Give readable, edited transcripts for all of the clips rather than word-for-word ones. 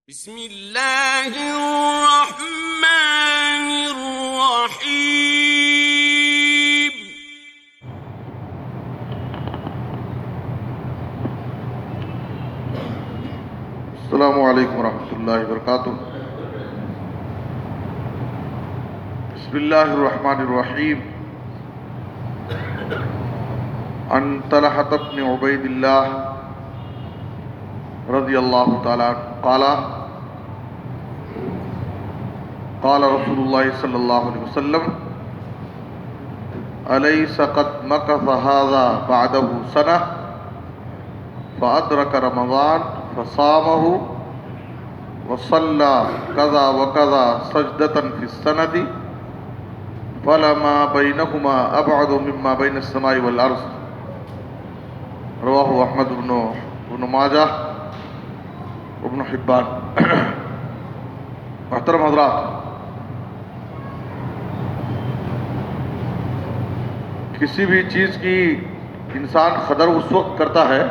بسم اللہ الرحمن الرحیم۔ السلام علیکم ورحمۃ اللہ وبرکاتہ۔ بسم اللہ الرحمن الرحیم۔ عن طلحة بن عبید اللہ رضی اللہ تعالی عنہ قال قال رسول اللہ صلی اللہ علیہ وسلم أليس قد مكث هذا بعده سنة فأدرك رمضان فصامه وصلى كذا وكذا سجدة في السنة فلما بينهما أبعد مما بين السماء والأرض۔ رواه احمد بن ماجہ ابن حبان۔ محترم حضرات، کسی بھی چیز کی انسان قدر اس وقت کرتا ہے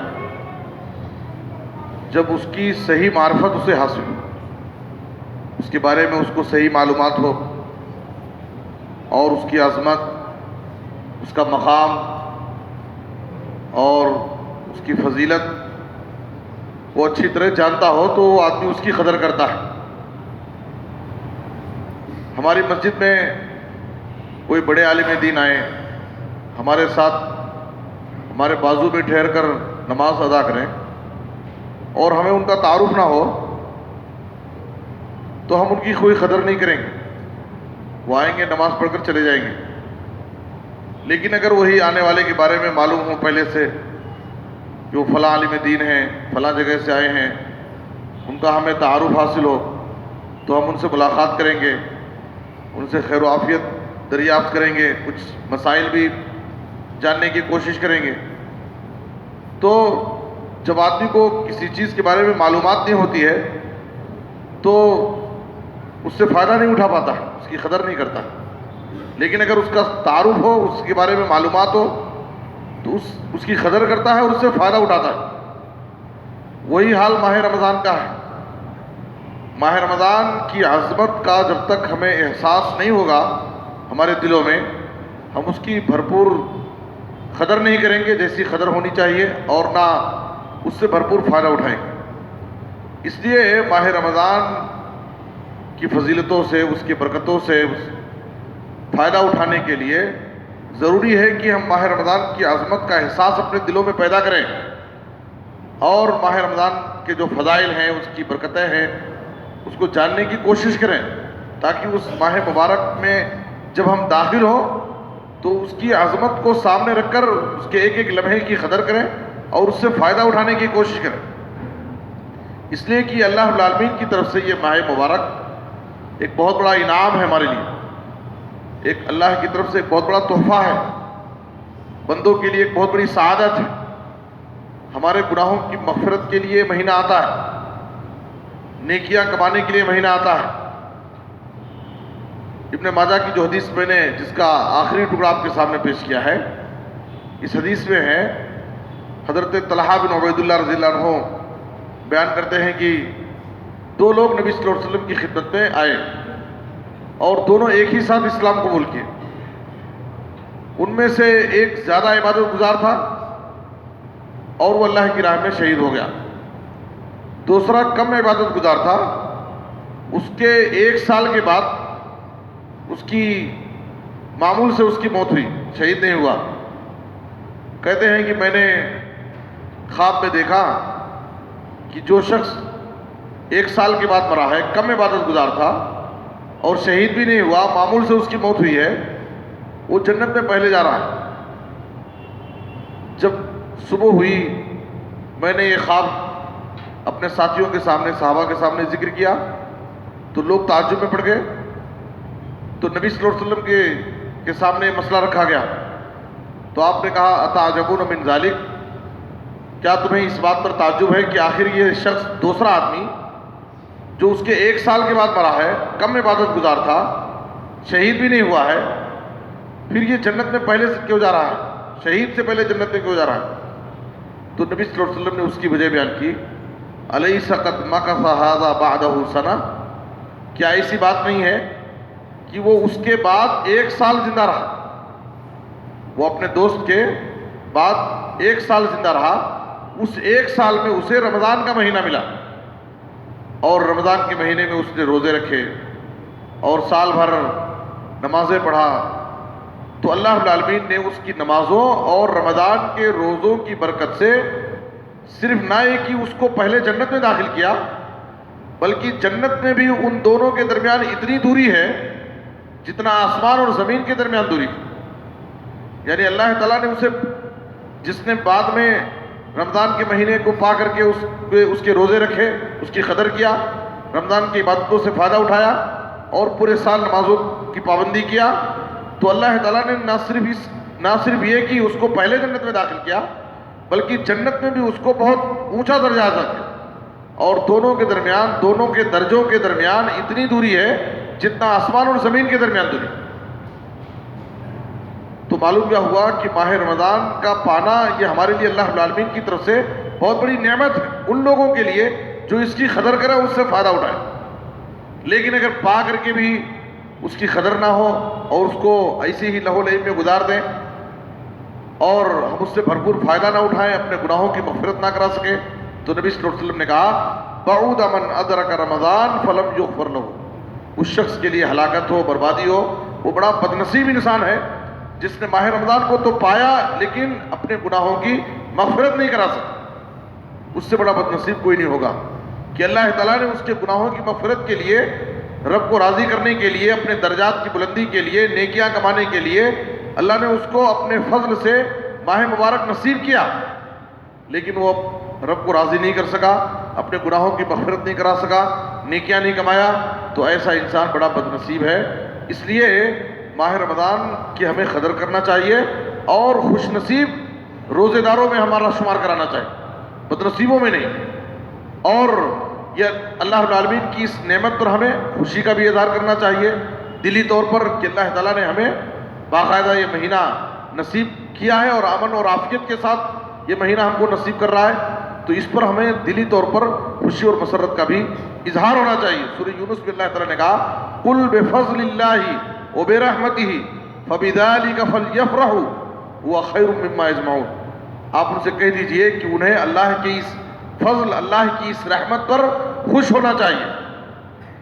جب اس کی صحیح معرفت اسے حاصل ہو، اس کے بارے میں اس کو صحیح معلومات ہو اور اس کی عظمت، اس کا مقام اور اس کی فضیلت وہ اچھی طرح جانتا ہو تو وہ آدمی اس کی قدر کرتا ہے۔ ہماری مسجد میں کوئی بڑے عالم دین آئے، ہمارے ساتھ ہمارے بازو میں ٹھہر کر نماز ادا کریں اور ہمیں ان کا تعارف نہ ہو تو ہم ان کی کوئی قدر نہیں کریں گے۔ وہ آئیں گے، نماز پڑھ کر چلے جائیں گے، لیکن اگر وہی آنے والے کے بارے میں معلوم ہو پہلے سے کہ وہ فلاں عالم دین ہیں، فلاں جگہ سے آئے ہیں، ان کا ہمیں تعارف حاصل ہو تو ہم ان سے ملاقات کریں گے، ان سے خیر و عافیت دریافت کریں گے، کچھ مسائل بھی جاننے کی کوشش کریں گے۔ تو جب آدمی کو کسی چیز کے بارے میں معلومات نہیں ہوتی ہے تو اس سے فائدہ نہیں اٹھا پاتا، اس کی قدر نہیں کرتا، لیکن اگر اس کا تعارف ہو، اس کے بارے میں معلومات ہو تو اس کی قدر کرتا ہے اور اس سے فائدہ اٹھاتا ہے۔ وہی حال ماہ رمضان کا ہے۔ ماہ رمضان کی عظمت کا جب تک ہمیں احساس نہیں ہوگا ہمارے دلوں میں، ہم اس کی بھرپور قدر نہیں کریں گے جیسی قدر ہونی چاہیے، اور نہ اس سے بھرپور فائدہ اٹھائیں گے۔ اس لیے ماہ رمضان کی فضیلتوں سے، اس کی برکتوں سے فائدہ اٹھانے کے لیے ضروری ہے کہ ہم ماہ رمضان کی عظمت کا احساس اپنے دلوں میں پیدا کریں اور ماہ رمضان کے جو فضائل ہیں، اس کی برکتیں ہیں، اس کو جاننے کی کوشش کریں، تاکہ اس ماہ مبارک میں جب ہم داخل ہوں تو اس کی عظمت کو سامنے رکھ کر اس کے ایک ایک لمحے کی قدر کریں اور اس سے فائدہ اٹھانے کی کوشش کریں۔ اس لیے کہ اللہ رب العالمین کی طرف سے یہ ماہ مبارک ایک بہت بڑا انعام ہے ہمارے لیے، ایک اللہ کی طرف سے ایک بہت بڑا تحفہ ہے، بندوں کے لیے ایک بہت بڑی سعادت ہے۔ ہمارے گناہوں کی مغفرت کے لیے مہینہ آتا ہے، نیکیاں کمانے کے لیے مہینہ آتا ہے۔ ابن ماجہ کی جو حدیث میں نے جس کا آخری ٹکڑا آپ کے سامنے پیش کیا ہے، اس حدیث میں ہے حضرت طلحہ بن عبید اللہ رضی اللہ عنہ بیان کرتے ہیں کہ دو لوگ نبی صلی اللہ علیہ وسلم کی خدمت میں آئے اور دونوں ایک ہی ساتھ اسلام قبول کیے۔ ان میں سے ایک زیادہ عبادت گزار تھا اور وہ اللہ کی راہ میں شہید ہو گیا، دوسرا کم عبادت گزار تھا، اس کے 1 سال کے بعد اس کی معمول سے اس کی موت ہوئی، شہید نہیں ہوا۔ کہتے ہیں کہ میں نے خواب میں دیکھا کہ جو شخص 1 سال کے بعد مرا ہے، کم عبادت گزار تھا اور شہید بھی نہیں ہوا، معمول سے اس کی موت ہوئی ہے، وہ جنت میں پہلے جا رہا ہے۔ جب صبح ہوئی میں نے یہ خواب اپنے ساتھیوں کے سامنے، صحابہ کے سامنے ذکر کیا تو لوگ تعجب میں پڑ گئے۔ تو نبی صلی اللہ علیہ وسلم کے سامنے مسئلہ رکھا گیا تو آپ نے کہا اتعجبون من ذالک، کیا تمہیں اس بات پر تعجب ہے کہ آخر یہ شخص، دوسرا آدمی جو اس کے 1 سال کے بعد مرا ہے، کم عبادت گزار تھا، شہید بھی نہیں ہوا ہے، پھر یہ جنت میں پہلے سے کیوں جا رہا ہے؟ شہید سے پہلے جنت میں کیوں جا رہا ہے؟ تو نبی صلی اللہ علیہ وسلم نے اس کی وجہ بیان کی अलैसा क़द मकस हाज़ा बअदहु सना, क्या ऐसी बात नहीं है कि वो उसके बाद 1 साल जिंदा रहा, वो अपने दोस्त के बाद 1 साल जिंदा रहा, उस 1 साल में उसे रमज़ान का महीना मिला और रमज़ान के महीने में उसने रोज़े रखे और साल भर नमाज़ें पढ़ा, तो अल्लाह रब्बुल आलमीन ने उसकी नमाज़ों और रमज़ान के रोज़ों की बरकत से सिर्फ ना ये कि उसको पहले जन्नत में दाखिल किया, बल्कि जन्नत में भी उन दोनों के दरमियान इतनी दूरी है जितना आसमान और ज़मीन के दरमियान दूरी। यानी अल्लाह ताला ने उसे, जिसने बाद में रमज़ान के महीने को पा करके उसके रोज़े रखे, उसकी कदर किया, रमज़ान की इबादतों से फ़ायदा उठाया और पूरे साल नमाजों की पाबंदी किया, तो अल्लाह ताला ने ना सिर्फ ये कि उसको पहले जन्नत में दाखिल किया, बल्कि जन्नत में भी उसको बहुत ऊंचा दर्जा हासिल किया। और दोनों के दरमियान, दोनों के दर्जों के दरमियान इतनी दूरी है जितना आसमान और ज़मीन के दरमियान दूरी। तो मालूम क्या हुआ कि माह रमज़ान का पाना ये हमारे लिए अल्लाह रब्बुल आलमीन की तरफ से बहुत बड़ी नेमत है, उन लोगों के लिए जो इसकी कदर करे, उससे फ़ायदा उठाए। लेकिन अगर पा करके भी उसकी कदर ना हो और उसको ऐसे ही लहो लहीब में गुजार दें और हम उससे भरपूर फ़ायदा ना उठाएं, अपने गुनाहों की मग़फ़िरत ना करा सके, तो नबी सल्लल्लाहु अलैहि वसल्लम ने कहा बऊद मन अदरक रमज़ान फलम युग़फ़र लहू, उस शख्स के लिए हलाकत हो, बर्बादी हो, वो बड़ा बदनसीब इंसान है जिसने माह रमज़ान को तो पाया लेकिन अपने गुनाहों की मग़फ़िरत नहीं करा सका। उससे बड़ा बदनसीब कोई नहीं होगा कि अल्लाह ताला ने उसके गुनाहों की मग़फ़िरत के लिए, रब को राज़ी करने के लिए, अपने दर्जात की बुलंदी के लिए, नेकियां कमाने के लिए अल्लाह ने उसको अपने फजल से माह मुबारक नसीब किया, लेकिन वो रब को राज़ी नहीं कर सका, अपने गुनाहों की मग़फ़िरत नहीं करा सका, नेकियां नहीं कमाया, तो ऐसा इंसान बड़ा बदनसीब है। इसलिए माह रमज़ान की हमें कदर करना चाहिए और खुशनसीब रोज़ेदारों में हमारा शुमार कराना चाहिए, बदनसीबों में नहीं। और यह अल्लाह रब्बुल आलमीन की इस नेमत पर हमें खुशी का भी इज़हार करना चाहिए दिली तौर पर कि अल्लाह ताला ने हमें बाकायदा ये महीना नसीब किया है और अमन और आफियत के साथ ये महीना हमको नसीब कर रहा है, तो इस पर हमें दिली तौर पर खुशी और मसरत का भी इजहार होना चाहिए। सूरह यूनुस में अल्लाह ताला ने कहा कुल बिफज़लिल्लाहि व बिरहमतिही फबिज़ालिका फलयफ़रहू हुवा खैरुम मिम्मा यजमऊन, आप उनसे कह दीजिए कि उन्हें अल्लाह के इस फजल, अल्लाह की इस रहमत पर खुश होना चाहिए।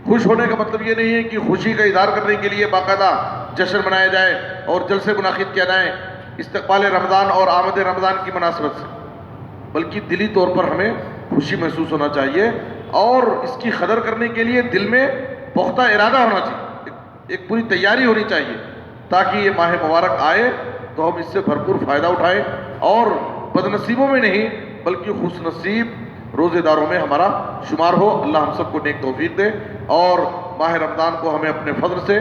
खुश होने का मतलब ये नहीं है कि खुशी का इज़हार करने के लिए बाकायदा जश्न मनाया जाए और जलसे मुनाकिद किया जाए इस्तक़बाल रमज़ान और आमद रमज़ान की मुनासबत से, बल्कि दिली तौर पर हमें खुशी महसूस होना चाहिए और इसकी कदर करने के लिए दिल में पुख्ता इरादा होना चाहिए, एक पूरी तैयारी होनी चाहिए ताकि ये माह मुबारक आए तो हम इससे भरपूर फ़ायदा उठाएं और बदनसीबों में नहीं बल्कि खुशनसीब रोज़ेदारों में हमारा शुमार हो। अल्लाह हम सबको नेक तौफीक दे और माह रमज़ान को हमें अपने फजल से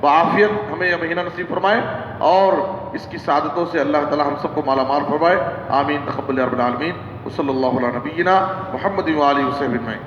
बाआफियत हमें यह महीना नसीब फरमाए और इसकी सादतों से अल्लाह ताला हम सबको माला माल फरमाए। आमीन तक़ब्बल या रब्बल आलमीन। वसल्लल्लाहु अला नबीना मुहम्मद व आलिहि वसहबिहि अजमईन।